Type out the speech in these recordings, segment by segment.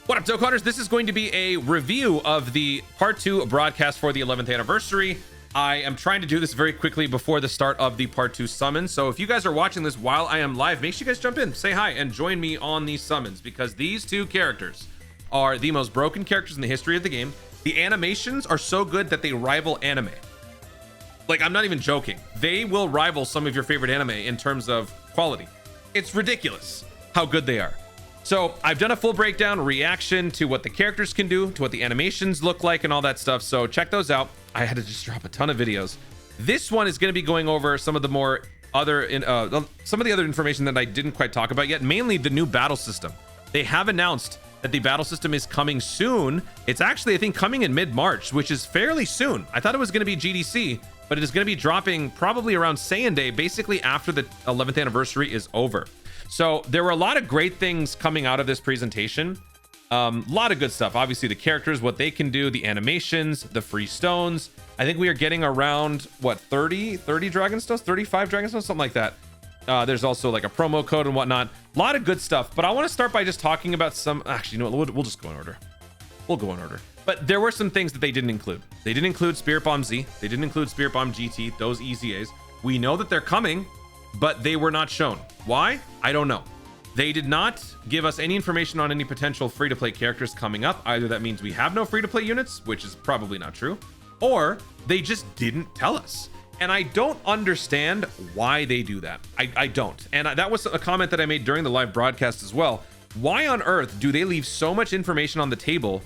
What up, Dokkaners? This is going to be a review of the part 2 broadcast for the 11th anniversary. I am trying to do this very quickly before the start of the part 2 summon. So if you guys are watching this while I am live, make sure you guys jump in, say hi, and join me on these summons, because these two characters are the most broken characters in the history of the game. The animations are so good that they rival anime. Like, I'm not even joking. They will rival some of your favorite anime in terms of quality. It's ridiculous how good they are. So I've done a full breakdown, reaction to what the characters can do, to what the animations look like and all that stuff. So check those out. I had to just drop a ton of videos. This one is going to be going over some of the more other, some of the other information that I didn't quite talk about yet, mainly the new battle system. They have announced that the battle system is coming soon. It's actually, I think, coming in mid-March, which is fairly soon. I thought it was going to be GDC, but it is going to be dropping probably around Saiyan Day, basically after the 11th anniversary is over. So there were a lot of great things coming out of this presentation. A lot of good stuff. Obviously, the characters, what they can do, the animations, the free stones. I think we are getting around, what, 30 Dragon Stones? 35 Dragon Stones? Something like that. There's also like a promo code and whatnot. A lot of good stuff. But I want to start by just talking about some... Actually, you know what? We'll just go in order. We'll go in order. But there were some things that they didn't include. They didn't include Spirit Bomb Z. They didn't include Spirit Bomb GT, those EZAs. We know that they're coming, but they were not shown. Why? I don't know. They did not give us any information on any potential free-to-play characters coming up. Either that means we have no free-to-play units, which is probably not true, or they just didn't tell us. And I don't understand why they do that. I don't. And that was a comment that I made during the live broadcast as well. Why on earth do they leave so much information on the table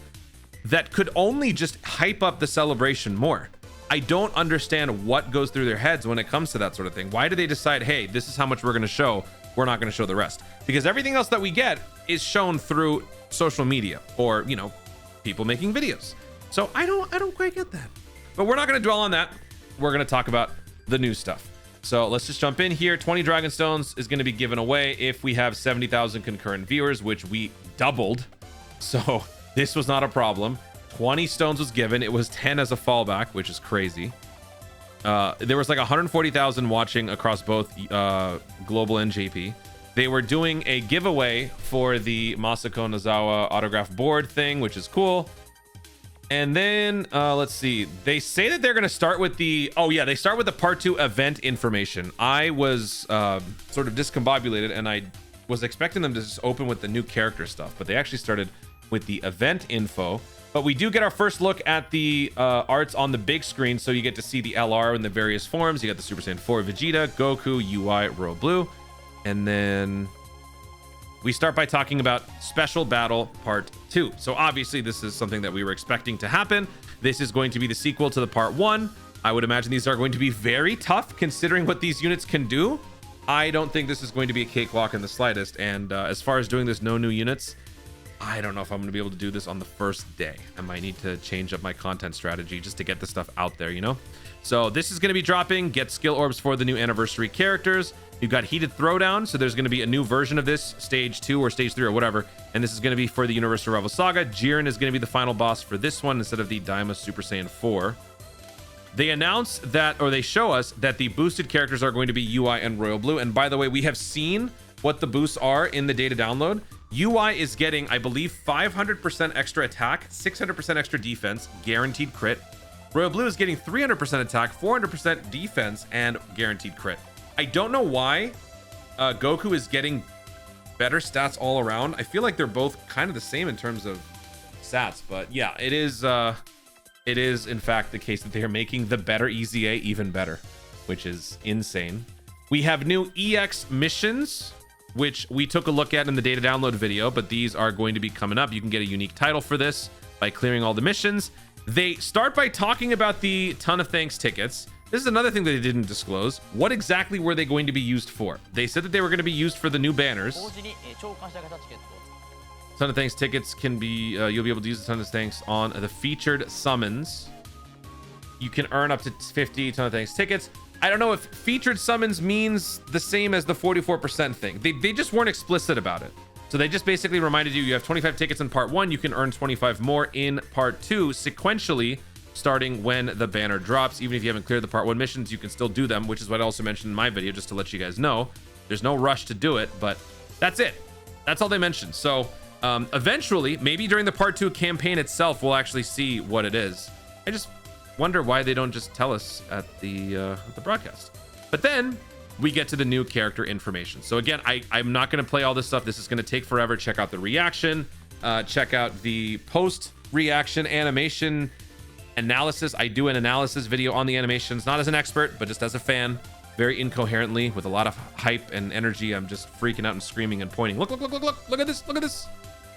that could only just hype up the celebration more? I don't understand what goes through their heads when it comes to that sort of thing. Why do they decide, hey, this is how much we're going to show, we're not going to show the rest? Because everything else that we get is shown through social media or, you know, people making videos. So I don't quite get that. But we're not going to dwell on that. We're going to talk about the new stuff. So let's just jump in here. 20 Dragon Stones is going to be given away if we have 70,000 concurrent viewers, which we doubled. So this was not a problem. 20 stones was given. It was 10 as a fallback, which is crazy. There was like 140,000 watching across both Global and JP. They were doing a giveaway for the Masako Nozawa autograph board thing, which is cool. And then let's see. They say that they're going to start with the... Oh, yeah, they start with the part 2 event information. I was sort of discombobulated, and I was expecting them to just open with the new character stuff, but they actually started with the event info. But we do get our first look at the arts on the big screen, so you get to see the LR in the various forms. You got the Super Saiyan 4 Vegeta, Goku, UI, Royal Blue. And then we start by talking about Special Battle Part 2. So obviously this is something that we were expecting to happen. This is going to be the sequel to the Part 1. I would imagine these are going to be very tough considering what these units can do. I don't think this is going to be a cakewalk in the slightest. And as far as doing this no new units, I don't know if I'm going to be able to do this on the first day. I might need to change up my content strategy just to get this stuff out there, you know? So this is going to be dropping. Get skill orbs for the new anniversary characters. You've got Heated Throwdown. So there's going to be a new version of this, stage 2 or stage 3 or whatever. And this is going to be for the Universal Rival Saga. Jiren is going to be the final boss for this one instead of the Daima Super Saiyan 4. They announce that, or they show us that the boosted characters are going to be UI and Royal Blue. And by the way, we have seen what the boosts are in the data download. UI is getting, I believe, 500% extra attack, 600% extra defense, guaranteed crit. Royal Blue is getting 300% attack, 400% defense, and guaranteed crit. I don't know why Goku is getting better stats all around. I feel like they're both kind of the same in terms of stats, but yeah, it is in fact the case that they are making the better EZA even better, which is insane. We have new EX missions, which we took a look at in the data download video, but these are going to be coming up. You can get a unique title for this by clearing all the missions. They start by talking about the Ton of Thanks tickets. This is another thing that they didn't disclose. What exactly were they going to be used for? They said that they were going to be used for the new banners. Ton of Thanks tickets can be, you'll be able to use the Ton of Thanks on the featured summons. You can earn up to 50 Ton of Thanks tickets. I don't know if featured summons means the same as the 44% thing. They just weren't explicit about it. So they just basically reminded you have 25 tickets in part 1. You can earn 25 more in part 2 sequentially, starting when the banner drops. Even if you haven't cleared the part 1 missions, you can still do them, which is what I also mentioned in my video, just to let you guys know. There's no rush to do it, but that's it. That's all they mentioned. So Eventually, maybe during the part 2 campaign itself, we'll actually see what it is. I just wonder why they don't just tell us at the broadcast. But then we get to the new character information. So again, I'm not going to play all this stuff. This is going to take forever. Check out the reaction. Check out the post reaction animation analysis. I do an analysis video on the animations, not as an expert, but just as a fan, very incoherently with a lot of hype and energy. I'm just freaking out and screaming and pointing. Look at this. Look at this.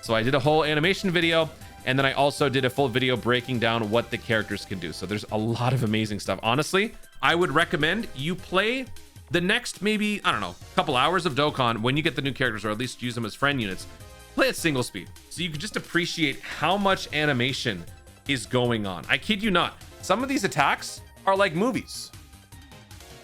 So I did a whole animation video, and then I also did a full video breaking down what the characters can do. So there's a lot of amazing stuff. Honestly, I would recommend you play the next, maybe, I don't know, couple hours of Dokkan when you get the new characters, or at least use them as friend units. Play at single speed so you can just appreciate how much animation is going on. I kid you not. Some of these attacks are like movies.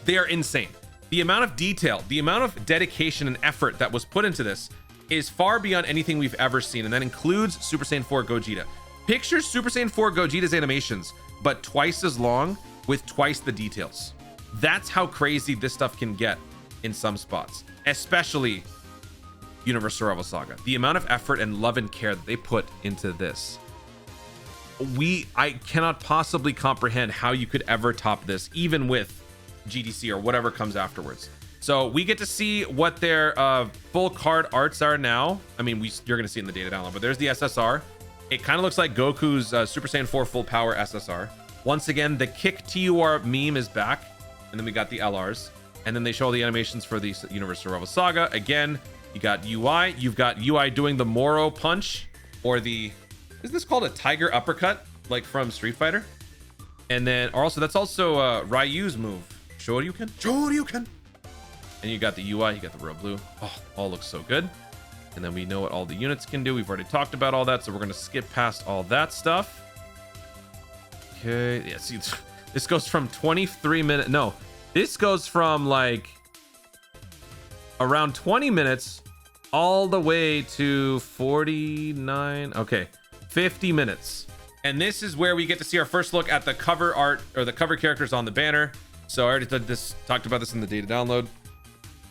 They are insane. The amount of detail, the amount of dedication and effort that was put into this is far beyond anything we've ever seen. And that includes Super Saiyan 4 Gogeta. Picture Super Saiyan 4 Gogeta's animations, but twice as long with twice the details. That's how crazy this stuff can get in some spots, especially Universe Survival Saga. The amount of effort and love and care that they put into this. I cannot possibly comprehend how you could ever top this, even with GDC or whatever comes afterwards. So we get to see what their full card arts are now. I mean, you're going to see it in the data download, but there's the SSR. It kind of looks like Goku's Super Saiyan 4 full power SSR. Once again, the Kick TUR meme is back. And then we got the LRs. And then they show all the animations for the Universe Survival Saga. Again, you got UI. You've got UI doing the Moro punch, or the... Is this called a tiger uppercut, like from Street Fighter? And then, or also, that's also Ryu's move. Shoryuken. And you got the UI, you got the royal blue. Oh, all looks so good. And then we know what all the units can do. We've already talked about all that, so we're going to skip past all that stuff. Okay, yeah, see, this goes from 23 minutes. No, this goes from like around 20 minutes all the way to 49. Okay, 50 minutes. And this is where we get to see our first look at the cover art, or the cover characters on the banner. So I already talked about this in the data download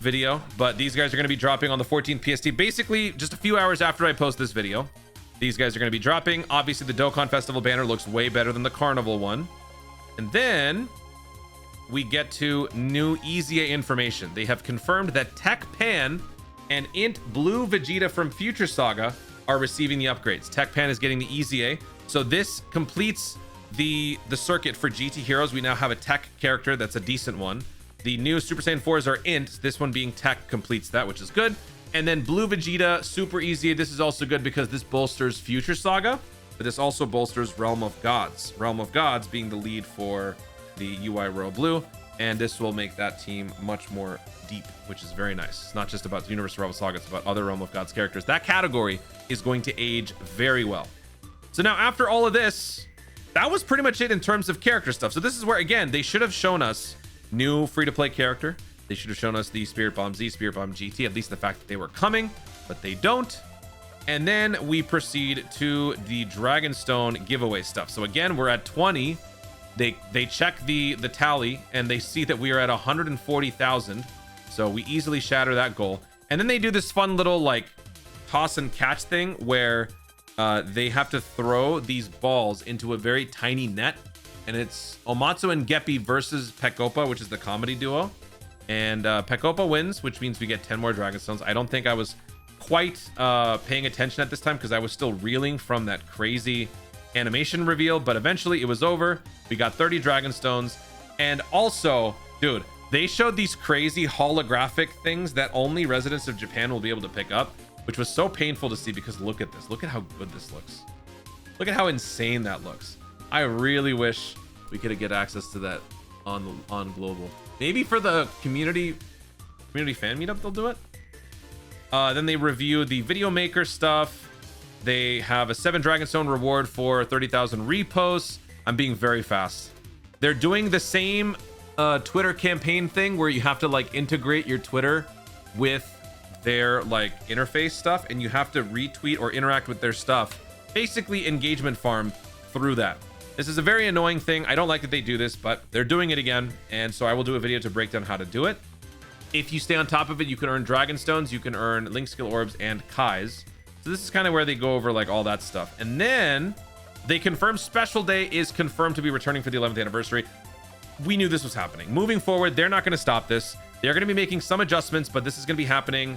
video, but these guys are going to be dropping on the 14th PST, basically just a few hours after I post this video. These guys are going to be dropping. Obviously, the Dokkan Festival banner looks way better than the Carnival one. And then we get to new EZA information. They have confirmed that Tech Pan and Int Blue Vegeta from Future Saga are receiving the upgrades. Tech Pan is getting the EZA. So this completes the circuit for GT Heroes. We now have a Tech character that's a decent one. The new Super Saiyan 4s are Int. This one being Tech completes that, which is good. And then Blue Vegeta, super easy. This is also good because this bolsters Future Saga, but this also bolsters Realm of Gods. Realm of Gods being the lead for the UI Royal Blue. And this will make that team much more deep, which is very nice. It's not just about the Universe Survival Saga, it's about other Realm of Gods characters. That category is going to age very well. So now after all of this, that was pretty much it in terms of character stuff. So this is where, again, they should have shown us new free-to-play character. They should have shown us the Spirit Bomb Z, Spirit Bomb GT, at least the fact that they were coming, but they don't. And then we proceed to the Dragonstone giveaway stuff. So again, we're at 20. They check the tally and they see that we are at 140,000. So we easily shatter that goal. And then they do this fun little like toss and catch thing where they have to throw these balls into a very tiny net. And it's Omatsu and Geppy versus Pekopa, which is the comedy duo. And Pekopa wins, which means we get 10 more Dragonstones. I don't think I was quite paying attention at this time because I was still reeling from that crazy animation reveal, but eventually it was over. We got 30 Dragonstones. And also, dude, they showed these crazy holographic things that only residents of Japan will be able to pick up, which was so painful to see because look at this. Look at how good this looks. Look at how insane that looks. I really wish we could get access to that on global. Maybe for the community fan meetup they'll do it. Then they review the video maker stuff. They have a 7 Dragonstone reward for 30,000 reposts. I'm being very fast. They're doing the same Twitter campaign thing where you have to like integrate your Twitter with their like interface stuff, and you have to retweet or interact with their stuff. Basically engagement farm through that. This is a very annoying thing. I don't like that they do this, but they're doing it again. And so I will do a video to break down how to do it. If you stay on top of it, you can earn Dragonstones, you can earn Link Skill Orbs and Kais. So this is kind of where they go over like all that stuff. And then they confirm Special Day is confirmed to be returning for the 11th anniversary. We knew this was happening. Moving forward, they're not going to stop this. They're going to be making some adjustments, but this is going to be happening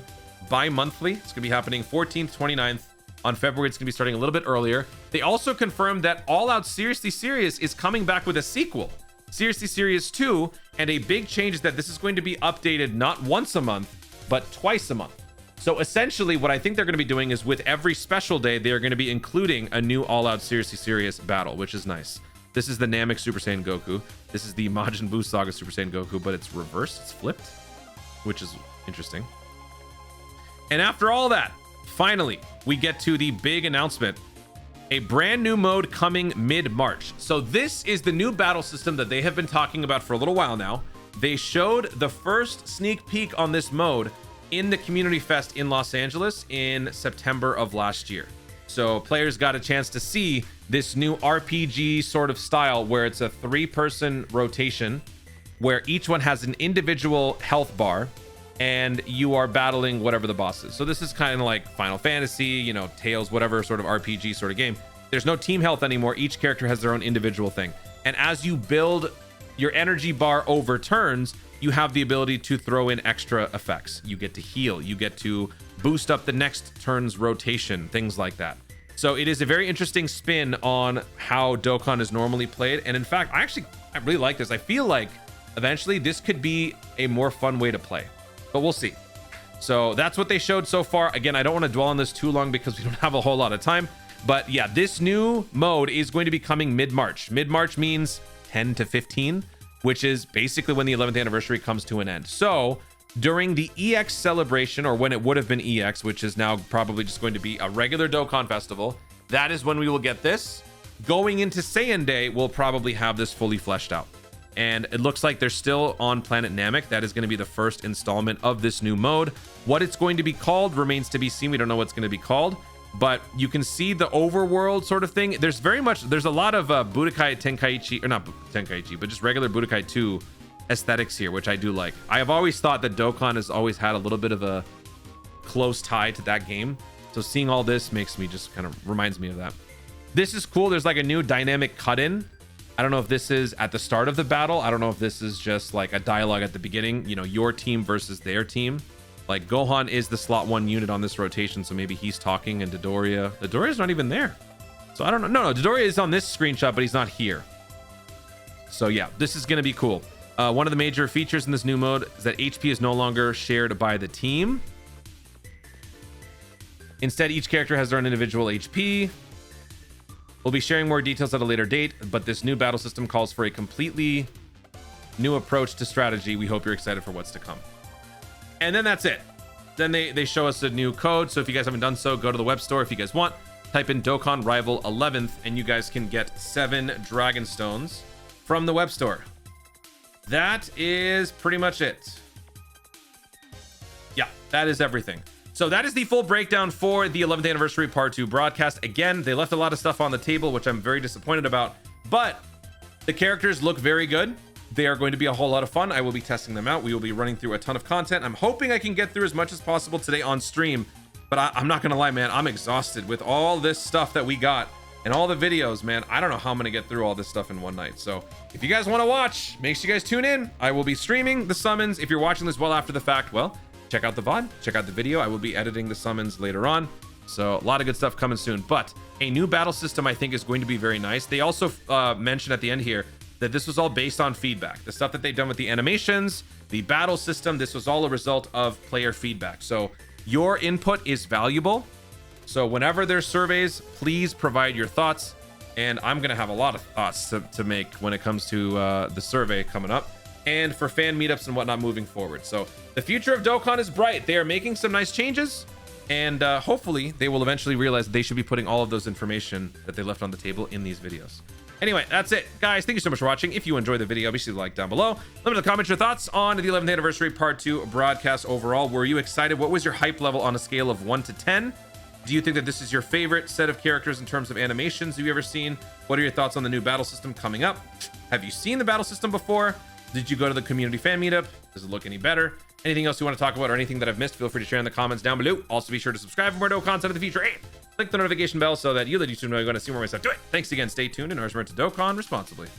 bi-monthly. It's going to be happening 14th, 29th. On February, it's going to be starting a little bit earlier. They also confirmed that All Out Seriously Serious is coming back with a sequel, Seriously Serious 2, and a big change is that this is going to be updated not once a month, but twice a month. So essentially, what I think they're going to be doing is with every special day, they are going to be including a new All Out Seriously Serious battle, which is nice. This is the Namek Super Saiyan Goku. This is the Majin Buu Saga Super Saiyan Goku, but it's reversed, it's flipped, which is interesting. And after all that, finally, we get to the big announcement. A brand new mode coming mid-March. So this is the new battle system that they have been talking about for a little while now. They showed the first sneak peek on this mode in the Community Fest in Los Angeles in September of last year. So players got a chance to see this new RPG sort of style where it's a 3-person rotation where each one has an individual health bar and you are battling whatever the boss is. So this is kind of like Final Fantasy, you know, Tales, whatever sort of RPG sort of game. There's no team health anymore. Each character has their own individual thing. And as you build your energy bar over turns, you have the ability to throw in extra effects. You get to heal, you get to boost up the next turn's rotation, things like that. So it is a very interesting spin on how Dokkan is normally played. And in fact, I really like this. I feel like eventually this could be a more fun way to play. But we'll see. So that's what they showed so far. Again, I don't want to dwell on this too long because we don't have a whole lot of time. But yeah, this new mode is going to be coming mid-March. Mid-March means 10 to 15, which is basically when the 11th anniversary comes to an end. So during the EX celebration, or when it would have been EX, which is now probably just going to be a regular Dokkan festival, that is when we will get this. Going into Saiyan Day, we'll probably have this fully fleshed out. And it looks like they're still on Planet Namek. That is going to be the first installment of this new mode. What it's going to be called remains to be seen. We don't know what's going to be called, but you can see the overworld sort of thing. There's a lot of Budokai Tenkaichi, or not Tenkaichi, but just regular Budokai 2 aesthetics here, which I do like. I have always thought that Dokkan has always had a little bit of a close tie to that game. So seeing all this makes me just kind of reminds me of that. This is cool. There's like a new dynamic cut-in. I don't know if this is at the start of the battle. I don't know if this is just like a dialogue at the beginning, you know, your team versus their team. Like Gohan is the slot 1 unit on this rotation, so maybe he's talking, and Dodoria's not even there. So I don't know. No, Dodoria is on this screenshot, but he's not here. So yeah, this is going to be cool. One of the major features in this new mode is that HP is no longer shared by the team. Instead, each character has their own individual HP. We'll be sharing more details at a later date, but this new battle system calls for a completely new approach to strategy. We hope you're excited for what's to come. And then that's it. Then they show us a new code. So if you guys haven't done so, go to the web store if you guys want. Type in Dokkan Rival 11th, and you guys can get 7 Dragon Stones from the web store. That is pretty much it. Yeah, that is everything. So that is the full breakdown for the 11th anniversary part 2 broadcast. Again, they left a lot of stuff on the table, which I'm very disappointed about, but the characters look very good. They are going to be a whole lot of fun. I will be testing them out. We will be running through a ton of content. I'm hoping I can get through as much as possible today on stream, but I'm not going to lie, man. I'm exhausted with all this stuff that we got and all the videos, man. I don't know how I'm going to get through all this stuff in one night. So if you guys want to watch, make sure you guys tune in. I will be streaming the summons. If you're watching this well after the fact, well, check out the VOD, check out the video. I will be editing the summons later on. So a lot of good stuff coming soon, but a new battle system I think is going to be very nice. They also mentioned at the end here that this was all based on feedback. The stuff that they've done with the animations, the battle system, this was all a result of player feedback. So your input is valuable. So whenever there's surveys, please provide your thoughts. And I'm going to have a lot of thoughts to make when it comes to the survey coming up, and for fan meetups and whatnot moving forward. So the future of Dokkan is bright. They are making some nice changes, and hopefully they will eventually realize that they should be putting all of those information that they left on the table in these videos. Anyway, that's it, guys. Thank you so much for watching. If you enjoyed the video, be sure to like down below. Let me know in the comments your thoughts on the 11th anniversary part 2 broadcast overall. Were you excited? What was your hype level on a scale of 1 to 10? Do you think that this is your favorite set of characters in terms of animations you've ever seen? What are your thoughts on the new battle system coming up? Have you seen the battle system before? Did you go to the community fan meetup? Does it look any better? Anything else you want to talk about or anything that I've missed, feel free to share in the comments down below. Also, be sure to subscribe for more Dokkan content in the future. And click the notification bell so that you, the YouTube, know you're going to see more of my stuff. Do it. Thanks again. Stay tuned and remember to Dokkan responsibly.